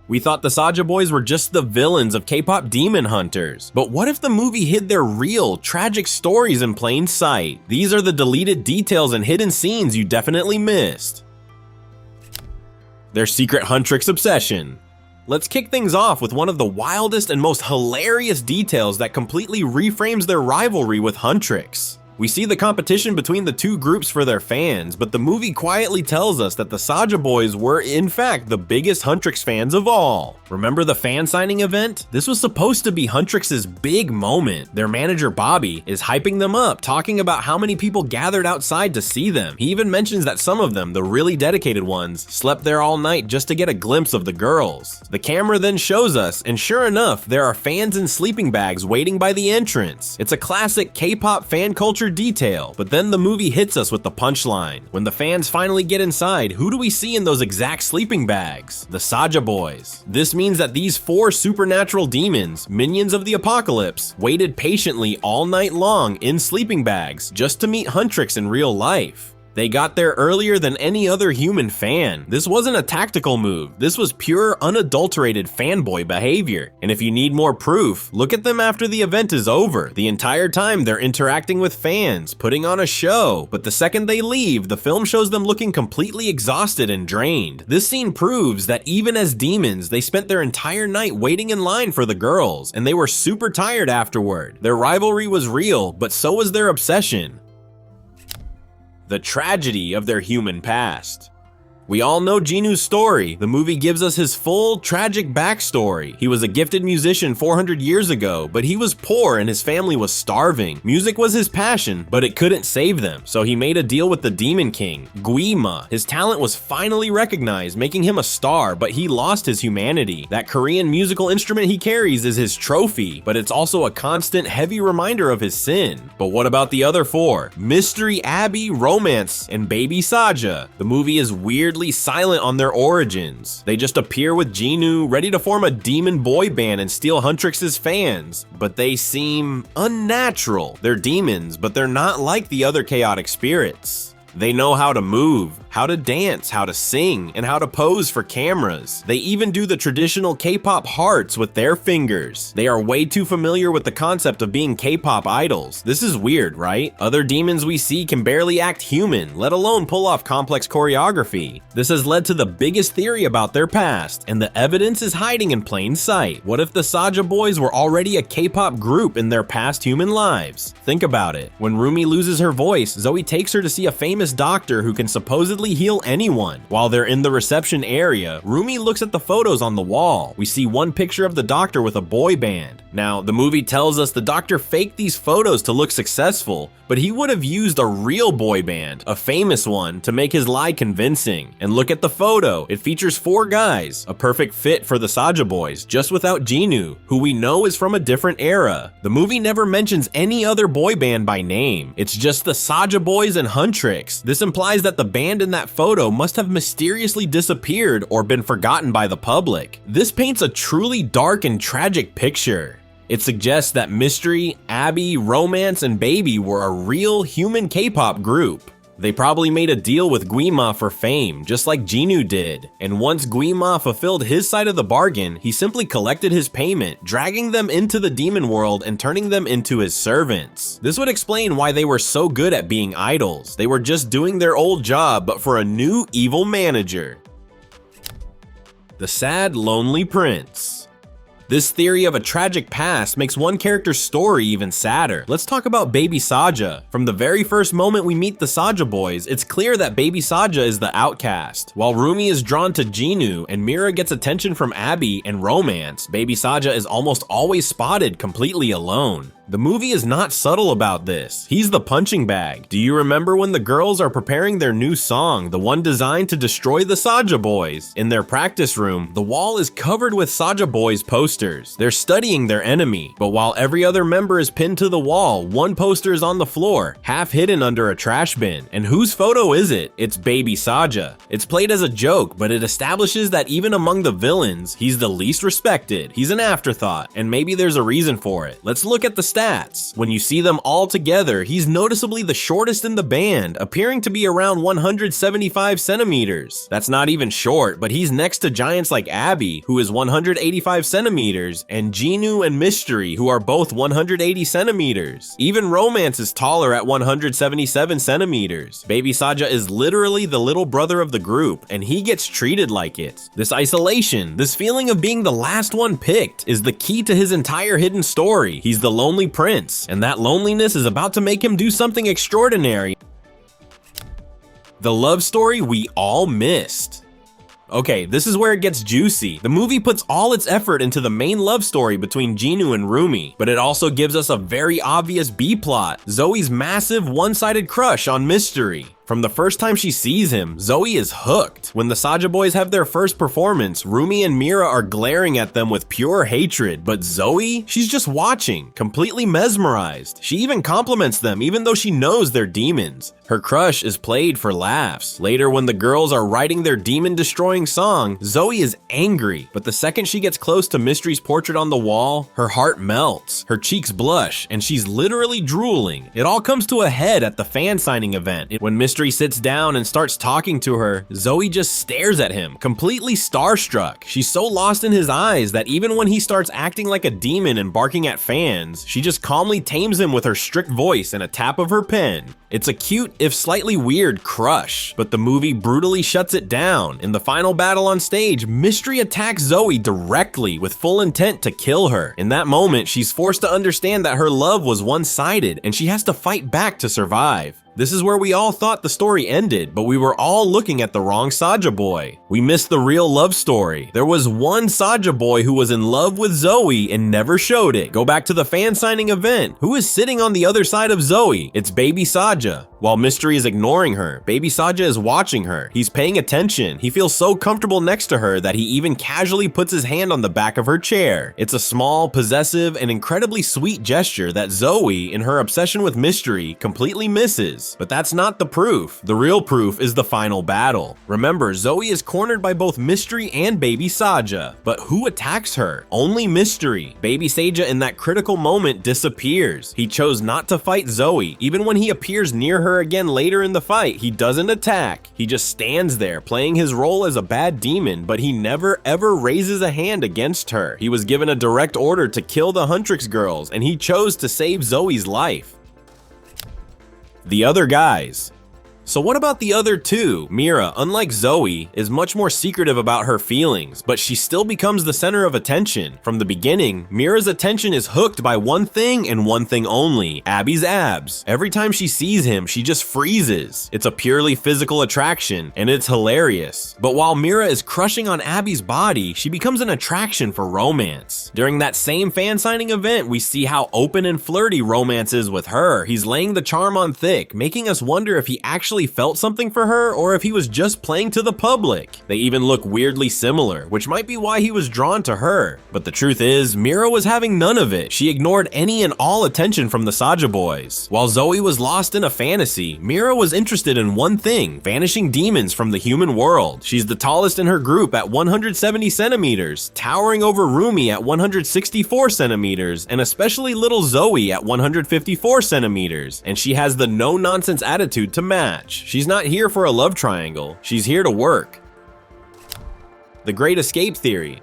We thought the Saja Boys were just the villains of K-pop demon hunters. But what if the movie hid their real, tragic stories in plain sight? These are the deleted details and hidden scenes you definitely missed. Their secret Huntrix obsession. Let's kick things off with one of the wildest and most hilarious details that completely reframes their rivalry with Huntrix. We see the competition between the two groups for their fans, but the movie quietly tells us that the Saja Boys were in fact the biggest Huntrix fans of all. Remember the fan signing event? This was supposed to be Huntrix's big moment. Their manager Bobby is hyping them up, talking about how many people gathered outside to see them. He even mentions that some of them, the really dedicated ones, slept there all night just to get a glimpse of the girls. The camera then shows us, and sure enough, there are fans in sleeping bags waiting by the entrance. It's a classic K-pop fan culture detail, but then the movie hits us with the punchline. When the fans finally get inside, who do we see in those exact sleeping bags? The Saja Boys. This means that these 4 supernatural demons, minions of the apocalypse, waited patiently all night long in sleeping bags just to meet Huntrix in real life. They got there earlier than any other human fan. This wasn't a tactical move. This was pure, unadulterated fanboy behavior. And if you need more proof, look at them after the event is over. The entire time they're interacting with fans, putting on a show. But the second they leave, the film shows them looking completely exhausted and drained. This scene proves that even as demons, they spent their entire night waiting in line for the girls, and they were super tired afterward. Their rivalry was real, but so was their obsession. The tragedy of their human past. We all know Jinu's story. The movie gives us his full, tragic backstory. He was a gifted musician 400 years ago, but he was poor and his family was starving. Music was his passion, but it couldn't save them, so he made a deal with the Demon King, Guima. His talent was finally recognized, making him a star, but he lost his humanity. That Korean musical instrument he carries is his trophy, but it's also a constant, heavy reminder of his sin. But what about the other 4? Mystery Abby, Romance, and Baby Saja. The movie is weirdly silent on their origins. They just appear with Jinu, ready to form a demon boy band and steal Huntrix's fans, but they seem unnatural. They're demons, but they're not like the other chaotic spirits. They know how to move, how to dance, how to sing, and how to pose for cameras. They even do the traditional K-pop hearts with their fingers. They are way too familiar with the concept of being K-pop idols. This is weird, right? Other demons we see can barely act human, let alone pull off complex choreography. This has led to the biggest theory about their past, and the evidence is hiding in plain sight. What if the Saja Boys were already a K-pop group in their past human lives? Think about it. When Rumi loses her voice, Zoe takes her to see a famous doctor who can supposedly heal anyone. While they're in the reception area, Rumi looks at the photos on the wall. We see one picture of the doctor with a boy band. Now, the movie tells us the doctor faked these photos to look successful, but he would have used a real boy band, a famous one, to make his lie convincing. And look at the photo. It features 4 guys, a perfect fit for the Saja Boys, just without Jinu, who we know is from a different era. The movie never mentions any other boy band by name. It's just the Saja Boys and Huntrix. This implies that the band in that photo must have mysteriously disappeared or been forgotten by the public. This paints a truly dark and tragic picture. It suggests that Mystery, Abby, Romance, and Baby were a real human K-pop group. They probably made a deal with Guima for fame, just like Jinu did. And once Guima fulfilled his side of the bargain, he simply collected his payment, dragging them into the demon world and turning them into his servants. This would explain why they were so good at being idols. They were just doing their old job, but for a new evil manager. The sad, lonely prince. This theory of a tragic past makes one character's story even sadder. Let's talk about Baby Saja. From the very first moment we meet the Saja Boys, it's clear that Baby Saja is the outcast. While Rumi is drawn to Jinu and Mira gets attention from Abby and Romance, Baby Saja is almost always spotted completely alone. The movie is not subtle about this. He's the punching bag. Do you remember when the girls are preparing their new song, the one designed to destroy the Saja Boys? In their practice room, the wall is covered with Saja Boys posters. They're studying their enemy, but while every other member is pinned to the wall, one poster is on the floor, half hidden under a trash bin. And whose photo is it? It's Baby Saja. It's played as a joke, but it establishes that even among the villains, he's the least respected. He's an afterthought, and maybe there's a reason for it. Let's look at the stats. When you see them all together, he's noticeably the shortest in the band, appearing to be around 175 centimeters. That's not even short, but he's next to giants like Abby, who is 185 centimeters, and Jinu and Mystery, who are both 180 centimeters. Even Romance is taller at 177 centimeters. Baby Saja is literally the little brother of the group, and he gets treated like it. This isolation, this feeling of being the last one picked, is the key to his entire hidden story. He's the lonely prince, and that loneliness is about to make him do something extraordinary. The love story we all missed. Okay, this is where it gets juicy. The movie puts all its effort into the main love story between Jinu and Rumi, but it also gives us a very obvious B-plot, Zoe's massive one-sided crush on Mystery. From the first time she sees him, Zoe is hooked. When the Saja Boys have their first performance, Rumi and Mira are glaring at them with pure hatred, but Zoe, she's just watching, completely mesmerized. She even compliments them even though she knows they're demons. Her crush is played for laughs. Later, when the girls are writing their demon-destroying song, Zoe is angry, but the second she gets close to Mystery's portrait on the wall, her heart melts, her cheeks blush, and she's literally drooling. It all comes to a head at the fan signing event. When Mystery sits down and starts talking to her, Zoe just stares at him, completely starstruck. She's so lost in his eyes that even when he starts acting like a demon and barking at fans, she just calmly tames him with her strict voice and a tap of her pen. It's a cute, if slightly weird, crush, but the movie brutally shuts it down. In the final battle on stage, Mystery attacks Zoe directly with full intent to kill her. In that moment, she's forced to understand that her love was one-sided and she has to fight back to survive. This is where we all thought the story ended, but we were all looking at the wrong Saja boy. We missed the real love story. There was one Saja boy who was in love with Zoe and never showed it. Go back to the fan signing event. Who is sitting on the other side of Zoe? It's Baby Saja. While Mystery is ignoring her, Baby Saja is watching her. He's paying attention. He feels so comfortable next to her that he even casually puts his hand on the back of her chair. It's a small, possessive, and incredibly sweet gesture that Zoe, in her obsession with Mystery, completely misses. But that's not the proof. The real proof is the final battle. Remember, Zoe is cornered by both Mystery and Baby Saja. But who attacks her? Only Mystery. Baby Saja in that critical moment disappears. He chose not to fight Zoe. Even when he appears near her again later in the fight, he doesn't attack. He just stands there, playing his role as a bad demon, but he never ever raises a hand against her. He was given a direct order to kill the Huntrix girls, and he chose to save Zoe's life. The other guys. So what about the other two? Mira, unlike Zoe, is much more secretive about her feelings, but she still becomes the center of attention. From the beginning, Mira's attention is hooked by one thing and one thing only, Abby's abs. Every time she sees him, she just freezes. It's a purely physical attraction, and it's hilarious. But while Mira is crushing on Abby's body, she becomes an attraction for Romance. During that same fan signing event, we see how open and flirty Romance is with her. He's laying the charm on thick, making us wonder if he actually felt something for her or if he was just playing to the public. They even look weirdly similar, which might be why he was drawn to her. But the truth is, Mira was having none of it. She ignored any and all attention from the Saja Boys. While Zoe was lost in a fantasy, Mira was interested in one thing, vanishing demons from the human world. She's the tallest in her group at 170 centimeters, towering over Rumi at 164 centimeters, and especially little Zoe at 154 centimeters. And she has the no-nonsense attitude to match. She's not here for a love triangle, she's here to work. The Great Escape Theory.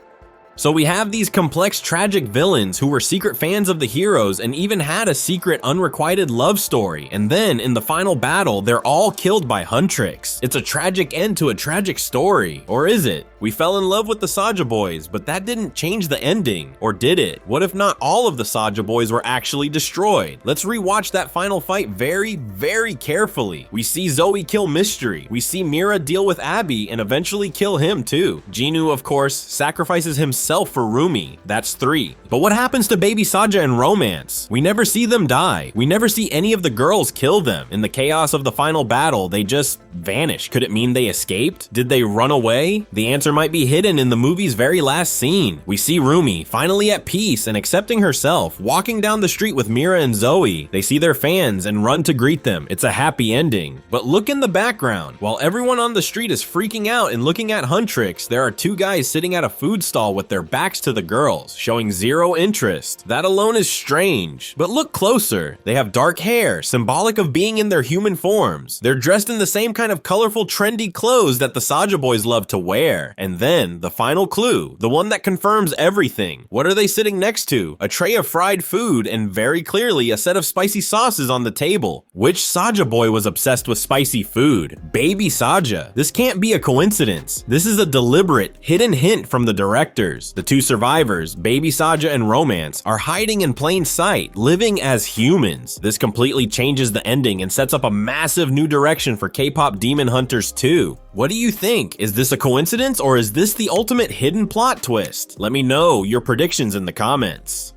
So we have these complex, tragic villains who were secret fans of the heroes and even had a secret, unrequited love story. And then, in the final battle, they're all killed by Huntrix. It's a tragic end to a tragic story. Or is it? We fell in love with the Saja Boys, but that didn't change the ending. Or did it? What if not all of the Saja Boys were actually destroyed? Let's rewatch that final fight very, very carefully. We see Zoe kill Mystery. We see Mira deal with Abby and eventually kill him too. Jinu, of course, sacrifices himself for Rumi. That's 3. But what happens to Baby Saja and Romance? We never see them die. We never see any of the girls kill them. In the chaos of the final battle, they just vanish. Could it mean they escaped? Did they run away? The answer might be hidden in the movie's very last scene. We see Rumi finally at peace and accepting herself, walking down the street with Mira and Zoe. They see their fans and run to greet them. It's a happy ending. But look in the background. While everyone on the street is freaking out and looking at Huntrix, there are two guys sitting at a food stall with their backs to the girls, showing zero interest. That alone is strange. But look closer. They have dark hair, symbolic of being in their human forms. They're dressed in the same kind of colorful, trendy clothes that the Saja Boys love to wear. And then, the final clue, the one that confirms everything. What are they sitting next to? A tray of fried food and very clearly a set of spicy sauces on the table. Which Saja Boy was obsessed with spicy food? Baby Saja. This can't be a coincidence. This is a deliberate, hidden hint from the directors. The two survivors, Baby Saja and Romance, are hiding in plain sight, living as humans. This completely changes the ending and sets up a massive new direction for K-pop Demon Hunters 2. What do you think? Is this a coincidence or is this the ultimate hidden plot twist? Let me know your predictions in the comments.